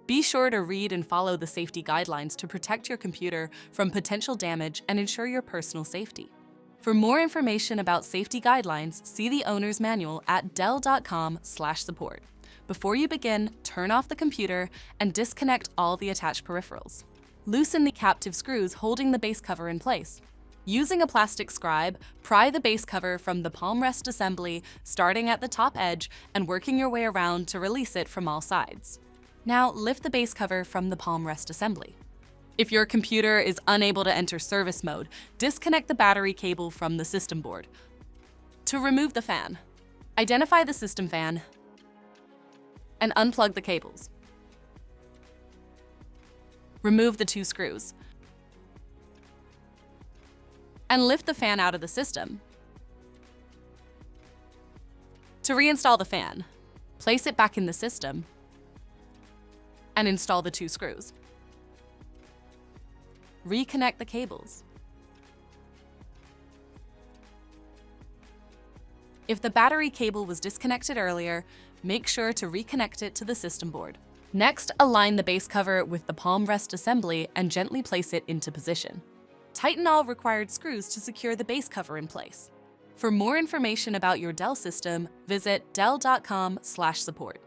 Be sure to read and follow the safety guidelines to protect your computer from potential damage and ensure your personal safety. For more information about safety guidelines, see the owner's manual at dell.com/support. Before you begin, turn off the computer and disconnect all the attached peripherals. Loosen the captive screws holding the base cover in place. Using a plastic scribe, pry the base cover from the palm rest assembly, starting at the top edge and working your way around to release it from all sides. Now lift the base cover from the palm rest assembly. If your computer is unable to enter service mode, disconnect the battery cable from the system board. To remove the fan, identify the system fan and unplug the cables. Remove the 2 screws and lift the fan out of the system. To reinstall the fan, place it back in the system and install the 2 screws. Reconnect the cables. If the battery cable was disconnected earlier, make sure to reconnect it to the system board. Next, align the base cover with the palm rest assembly and gently place it into position. Tighten all required screws to secure the base cover in place. For more information about your Dell system, visit dell.com/support.